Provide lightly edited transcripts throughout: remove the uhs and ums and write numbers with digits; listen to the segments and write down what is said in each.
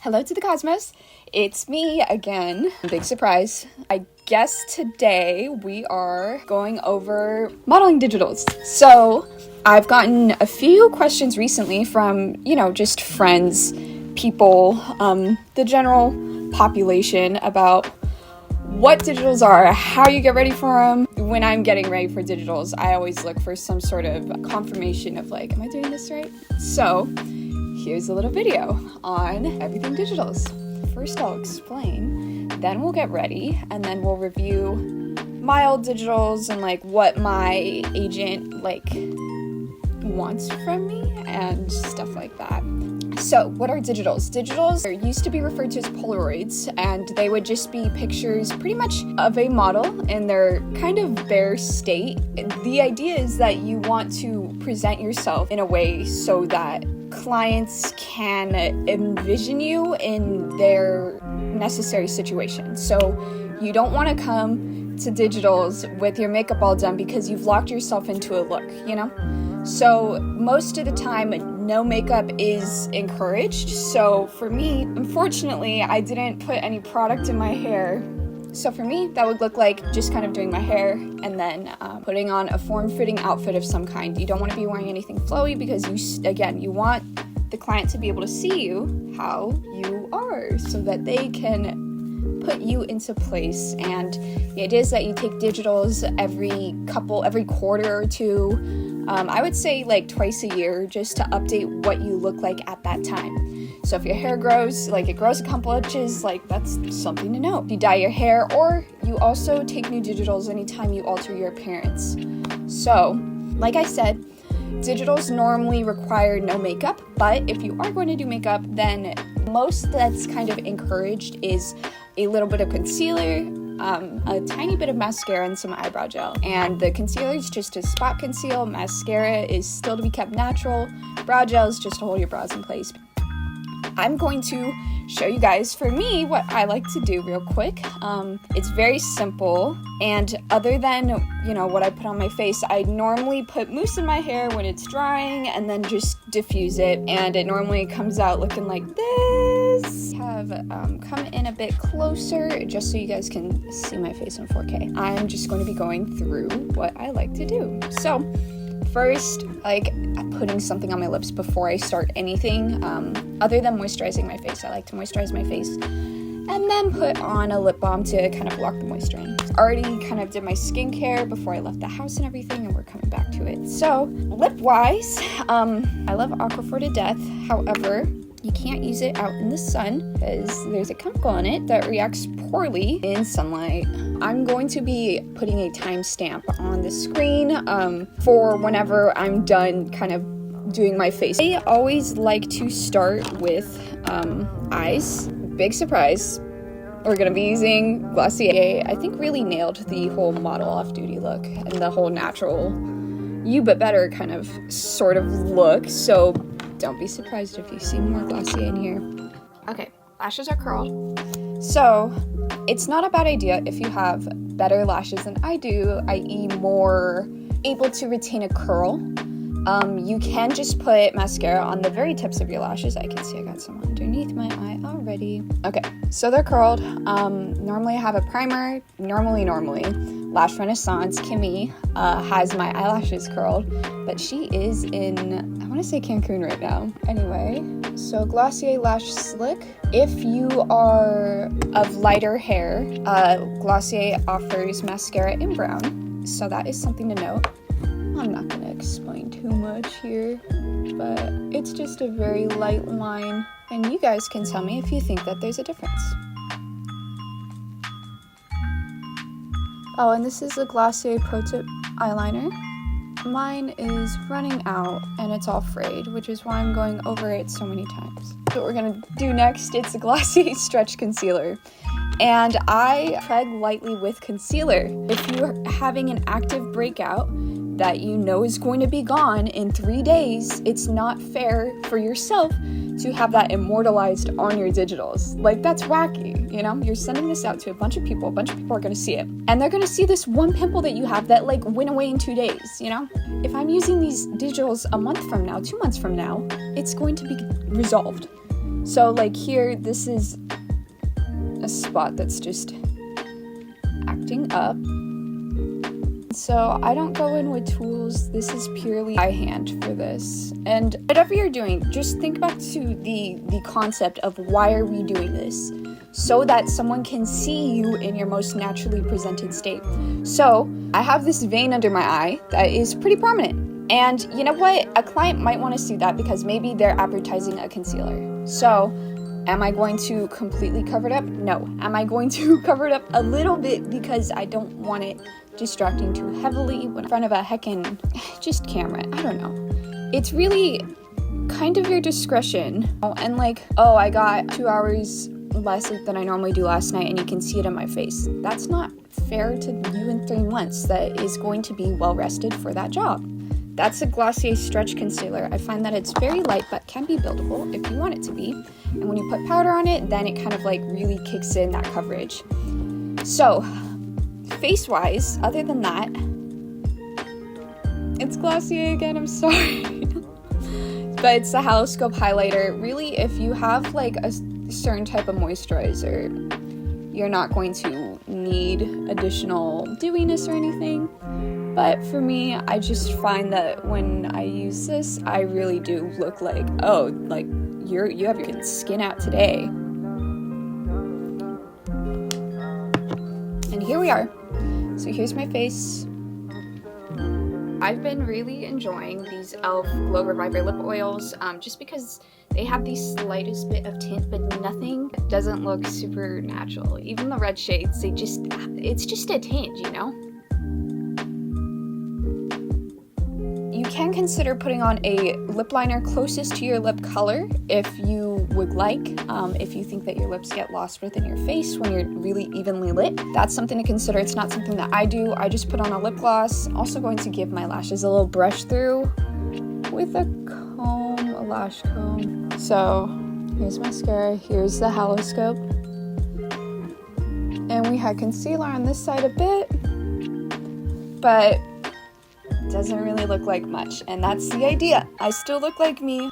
Hello to the cosmos. It's me again. Big surprise. I guess today we are going over modeling digitals. So I've gotten a few questions recently from, just friends, people, the general population about what digitals are, how you get ready for them. When I'm getting ready for digitals, I always look for some sort of confirmation of am I doing this right? So here's a little video on everything digitals. First I'll explain, then we'll get ready, and then we'll review my old digitals and what my agent wants from me and stuff like that. So what are digitals? Digitals used to be referred to as Polaroids, and they would just be pictures pretty much of a model in their kind of bare state. The idea is that you want to present yourself in a way so that clients can envision you in their necessary situation. So you don't want to come to digitals with your makeup all done because you've locked yourself into a look, So most of the time, no makeup is encouraged. So for me, unfortunately, I didn't put any product in my hair. So for me, that would look like just kind of doing my hair and then putting on a form-fitting outfit of some kind. You don't want to be wearing anything flowy because you want the client to be able to see you how you are so that they can put you into place. And the idea is that you take digitals every quarter or two. I would say twice a year, just to update what you look like at that time. So if your hair grows, it grows a couple inches, that's something to know. You dye your hair, or you also take new digitals anytime you alter your appearance. So, like I said, digitals normally require no makeup, but if you are going to do makeup, then most that's kind of encouraged is a little bit of concealer, a tiny bit of mascara, and some eyebrow gel. And the concealer is just to spot conceal, mascara is still to be kept natural, brow gel is just to hold your brows in place. I'm going to show you guys, for me, what I like to do real quick. It's very simple, and other than, what I put on my face, I normally put mousse in my hair when it's drying and then just diffuse it, and it normally comes out looking like this. Have come in a bit closer just so you guys can see my face in 4K. I'm just going to be going through what I like to do. So first, putting something on my lips before I start anything, other than moisturizing my face. I like to moisturize my face and then put on a lip balm to kind of lock the moisture in. Already kind of did my skincare before I left the house and everything, and we're coming back to it. So lip-wise, I love Aquaphor to death. However, you can't use it out in the sun because there's a chemical in it that reacts poorly in sunlight. I'm going to be putting a timestamp on the screen for whenever I'm done kind of doing my face. I always like to start with eyes. Big surprise. We're going to be using Glossier. I think really nailed the whole model off-duty look and the whole natural you but better kind of sort of look. So don't be surprised if you see more Glossier in here. Okay, lashes are curled. So it's not a bad idea if you have better lashes than I do, i.e. more able to retain a curl. You can just put mascara on the very tips of your lashes. I can see I got some underneath my eye already. Okay, so they're curled. Normally I have a primer. Normally, Lash Renaissance, Kimmy, has my eyelashes curled, but she is in, I want to say Cancun right now. Anyway, so Glossier Lash Slick. If you are of lighter hair, Glossier offers mascara in brown, so that is something to note. I'm not going to explain too much here, but it's just a very light line, and you guys can tell me if you think that there's a difference. Oh, and this is a Glossier Pro Tip eyeliner. Mine is running out, and it's all frayed, which is why I'm going over it so many times. What we're going to do next, it's a Glossier Stretch Concealer. And I tread lightly with concealer. If you're having an active breakout that you know is going to be gone in 3 days, it's not fair for yourself to have that immortalized on your digitals. That's wacky, You're sending this out to a bunch of people are going to see it. And they're going to see this one pimple that you have that went away in 2 days, If I'm using these digitals a month from now, 2 months from now, it's going to be resolved. So like here, this is a spot that's just acting up. So I don't go in with tools. This is purely by hand for this. And whatever you're doing, just think back to the concept of why are we doing this? So that someone can see you in your most naturally presented state. So I have this vein under my eye that is pretty prominent. And you know what? A client might want to see that because maybe they're advertising a concealer. So am I going to completely cover it up? No. Am I going to cover it up a little bit because I don't want it distracting too heavily when in front of a heckin' just camera? I don't know. It's really kind of your discretion. And like, oh, I got 2 hours less sleep than I normally do last night and you can see it on my face. That's not fair to you in 3 months that is going to be well rested for that job. That's a Glossier stretch concealer. I find that it's very light but can be buildable if you want it to be. And when you put powder on it, then it kind of like really kicks in that coverage. So face-wise, other than that, it's Glossier again, I'm sorry. But it's the Haloscope highlighter. Really, if you have like a certain type of moisturizer, you're not going to need additional dewiness or anything. But for me, I just find that when I use this, I really do look like, oh, like you have your skin out today. And here we are. So here's my face. I've been really enjoying these e.l.f. Glow Reviver lip oils just because they have the slightest bit of tint, but nothing doesn't look super natural. Even the red shades, it's just a tint, you know? You can consider putting on a lip liner closest to your lip color if you would like. If you think that your lips get lost within your face when you're really evenly lit, that's something to consider. It's not something that I do. I just put on a lip gloss. Also going to give my lashes a little brush through with a comb, a lash comb. So here's mascara, here's the Haloscope. And we had concealer on this side a bit, but doesn't really look like much, and that's the idea. I still look like me.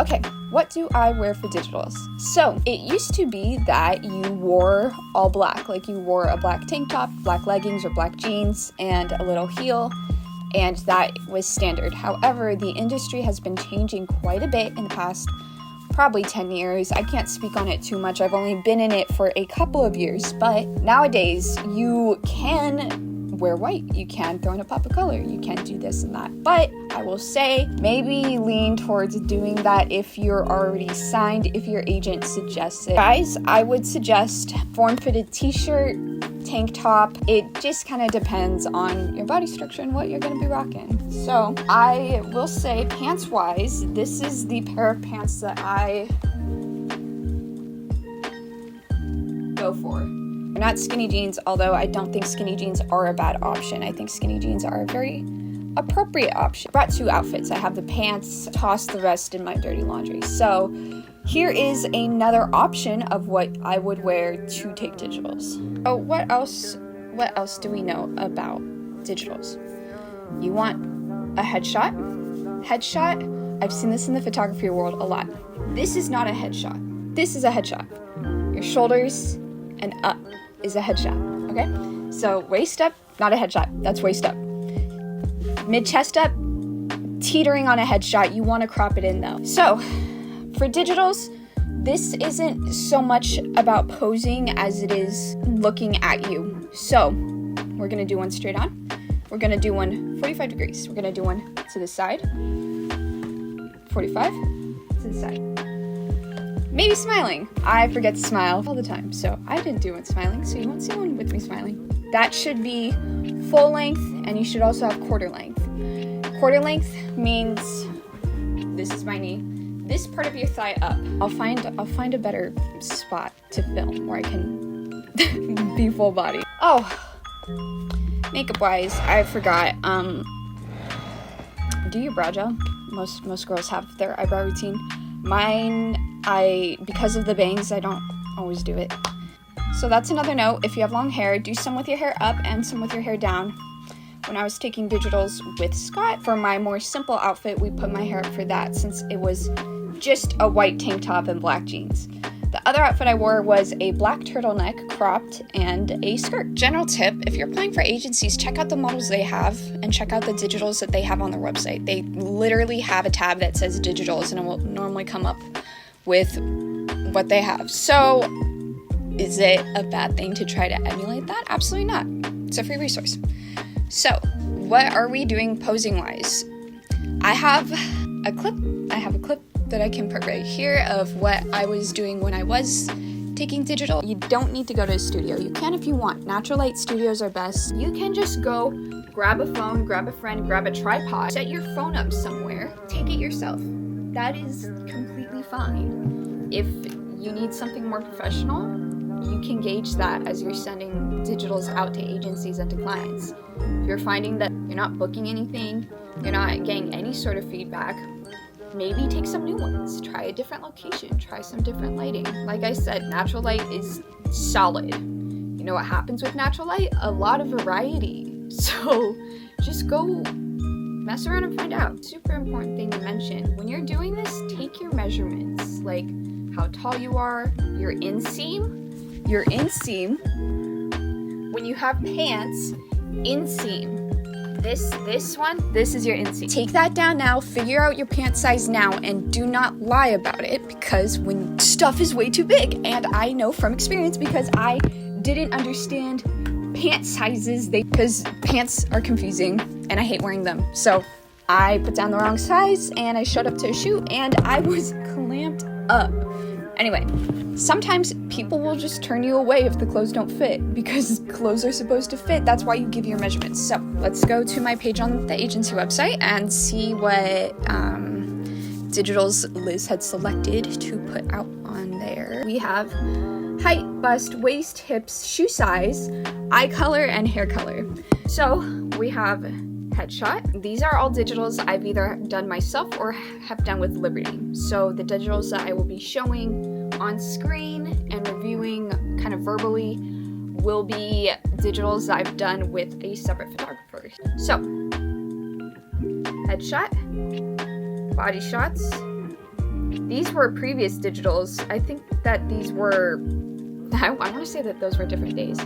Okay, what do I wear for digitals? So it used to be that you wore all black, like you wore a black tank top, black leggings, or black jeans, and a little heel, and that was standard. However, the industry has been changing quite a bit in the past probably 10 years. I can't speak on it too much. I've only been in it for a couple of years, but nowadays you can wear white, you can throw in a pop of color, you can do this and that. But I will say, maybe lean towards doing that if you're already signed, if your agent suggests it. Guys, I would suggest form-fitted t-shirt, tank top. It just kind of depends on your body structure and what you're going to be rocking. So I will say, pants-wise, this is the pair of pants that I go for. They're not skinny jeans, although I don't think skinny jeans are a bad option. I think skinny jeans are a very appropriate option. I brought 2 outfits. I have the pants, tossed the rest in my dirty laundry. So here is another option of what I would wear to take digitals. Oh, what else do we know about digitals? You want a headshot? Headshot, I've seen this in the photography world a lot. This is not a headshot. This is a headshot. Your shoulders and up is a headshot, okay? So waist up, not a headshot, that's waist up. Mid-chest up, teetering on a headshot. You want to crop it in though. So for digitals, this isn't so much about posing as it is looking at you. So we're gonna do one straight on. We're gonna do one 45 degrees. We're gonna do one to the side, 45 to the side. Maybe smiling. I forget to smile all the time, so I didn't do one smiling, so you won't see one with me smiling. That should be full length, and you should also have quarter length. Quarter length means this is my knee, this part of your thigh up. I'll find a better spot to film where I can be full body. Oh, makeup wise, I forgot. Do your brow gel. Most girls have their eyebrow routine. Mine, because of the bangs, I don't always do it. So that's another note. If you have long hair, do some with your hair up and some with your hair down. When I was taking digitals with Scott, for my more simple outfit, we put my hair up for that since it was just a white tank top and black jeans. The other outfit I wore was a black turtleneck, cropped, and a skirt. General tip, if you're applying for agencies, check out the models they have and check out the digitals that they have on their website. They literally have a tab that says digitals and it will normally come up with what they have. So, is it a bad thing to try to emulate that? Absolutely not. It's a free resource. So, what are we doing posing-wise? I have a clip that I can put right here of what I was doing when I was taking digital. You don't need to go to a studio. You can if you want. Natural light studios are best. You can just go grab a phone, grab a friend, grab a tripod, set your phone up somewhere, take it yourself. That is completely fine. If you need something more professional, you can gauge that as you're sending digitals out to agencies and to clients. If you're finding that you're not booking anything, you're not getting any sort of feedback, maybe take some new ones, try a different location, try some different lighting. Like I said, natural light is solid. You know what happens with natural light? A lot of variety. So just go mess around and find out. Super important thing to mention. When you're doing this, take your measurements, like how tall you are, your inseam. When you have pants, inseam. This is your inseam. Take that down now, figure out your pant size now, and do not lie about it, because when stuff is way too big, and I know from experience because I didn't understand pant sizes, because pants are confusing and I hate wearing them. So I put down the wrong size and I showed up to a shoot and I was clamped up. Anyway, sometimes people will just turn you away if the clothes don't fit, because clothes are supposed to fit. That's why you give your measurements. So let's go to my page on the agency website and see what digitals Liz had selected to put out on there. We have height, bust, waist, hips, shoe size, eye color, and hair color. So we have headshot. These are all digitals I've either done myself or have done with Liberty. So the digitals that I will be showing on screen and reviewing kind of verbally will be digitals that I've done with a separate photographer. So, headshot, body shots. These were previous digitals. I think that these were, I want to say that those were different days.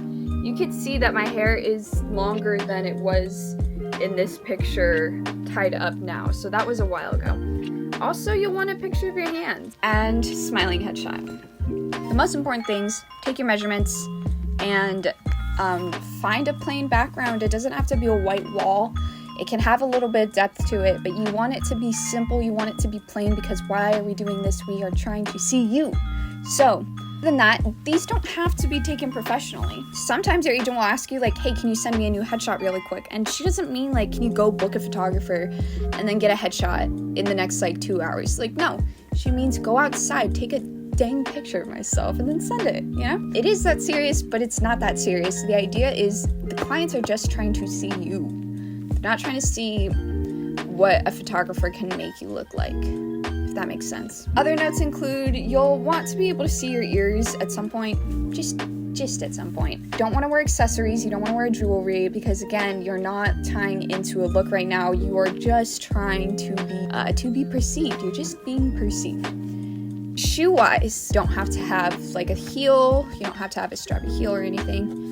You could see that my hair is longer than it was in this picture tied up now, so that was a while ago. Also, you'll want a picture of your hands and smiling headshot. The most important things, take your measurements and find a plain background. It doesn't have to be a white wall. It can have a little bit of depth to it, but you want it to be simple, you want it to be plain, because why are we doing this? We are trying to see you. So, other than that, these don't have to be taken professionally. Sometimes your agent will ask you, like, hey, can you send me a new headshot really quick? And she doesn't mean, like, can you go book a photographer and then get a headshot in the next, 2 hours? Like, no. She means go outside, take a dang picture of myself, and then send it, you know? It is that serious, but it's not that serious. The idea is the clients are just trying to see you. They're not trying to see what a photographer can make you look like. If that makes sense. Other notes include you'll want to be able to see your ears at some point, just at some point. Don't want to wear accessories, you don't want to wear jewelry, because again, you're not tying into a look right now. You are just trying to be perceived. You're just being perceived. Shoe-wise, don't have to have like a heel, you don't have to have a strappy heel or anything.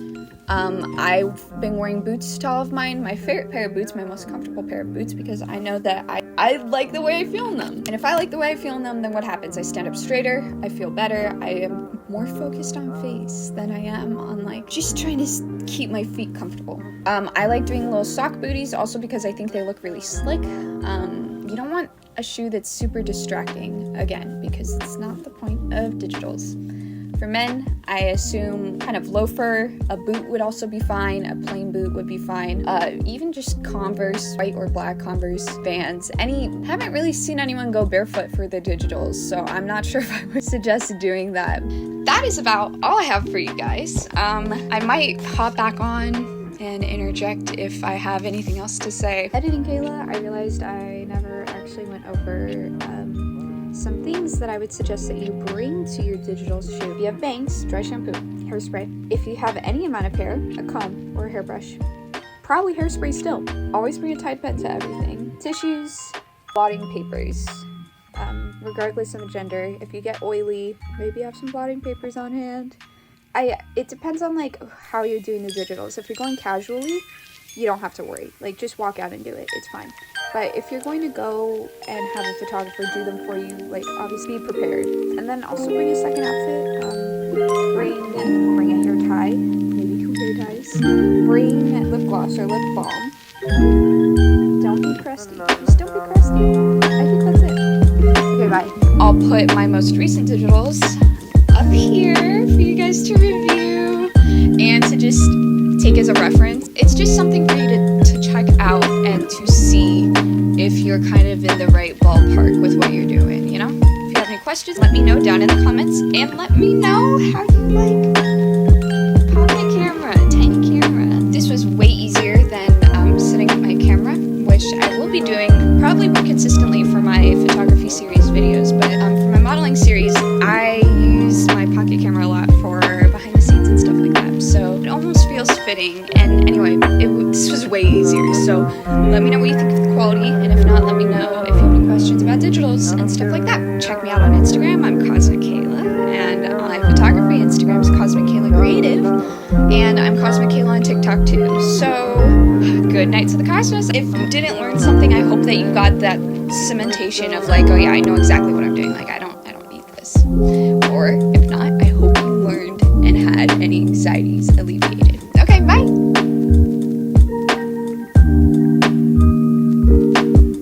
I've been wearing boots to all of mine. My favorite pair of boots, my most comfortable pair of boots, because I know that I like the way I feel in them. And if I like the way I feel in them, then what happens? I stand up straighter, I feel better, I am more focused on face than I am on just trying to keep my feet comfortable. I like doing little sock booties also because I think they look really slick. You don't want a shoe that's super distracting, again, because it's not the point of digitals. For men, I assume kind of loafer, a boot would also be fine, a plain boot would be fine, even just Converse, white or black Converse, Vans, haven't really seen anyone go barefoot for the digitals, so I'm not sure if I would suggest doing that. That is about all I have for you guys. I might hop back on and interject if I have anything else to say. Editing Kayla, I realized I never actually went over some things that I would suggest that you bring to your digital shoot. If you have bangs, dry shampoo, hairspray. If you have any amount of hair, a comb or a hairbrush. Probably hairspray still. Always bring a Tide Pet to everything. Tissues, blotting papers. regardless of the gender. If you get oily, maybe have some blotting papers on hand. It depends on like how you're doing the digitals. If you're going casually, you don't have to worry. Like, just walk out and do it. It's fine. But if you're going to go and have a photographer do them for you, like, obviously be prepared. And then also bring a second outfit. Bring a hair tie, maybe 2 hair ties. Bring lip gloss or lip balm. Don't be crusty. Just don't be crusty. I think that's it. Okay, bye. I'll put my most recent digitals up here for you guys to review and to just take as a reference. It's just something for you to check out and to see if you're kind of in the right ballpark with what you're doing, you know? If you have any questions, let me know down in the comments, and let me know how you like pocket camera, tiny camera. This was way easier than setting up my camera, which I will be doing probably more consistently for my photography series videos, but for my modeling series, I use my pocket camera a lot for behind the scenes and stuff like that, so it almost feels fitting. And anyway, this was way easier, so let me know what you think of the quality, and if not, let me know if you have any questions about digitals and stuff like that. Check me out on Instagram, I'm Cosmic Kayla, and on my photography, Instagram's Cosmic Kayla Creative, and I'm Cosmic Kayla on TikTok too. So, good night to the cosmos. If you didn't learn something, I hope that you got that cementation of like, oh yeah, I know exactly what I'm doing, like I don't need this. Or if not, I hope you learned and had any anxieties alleviated.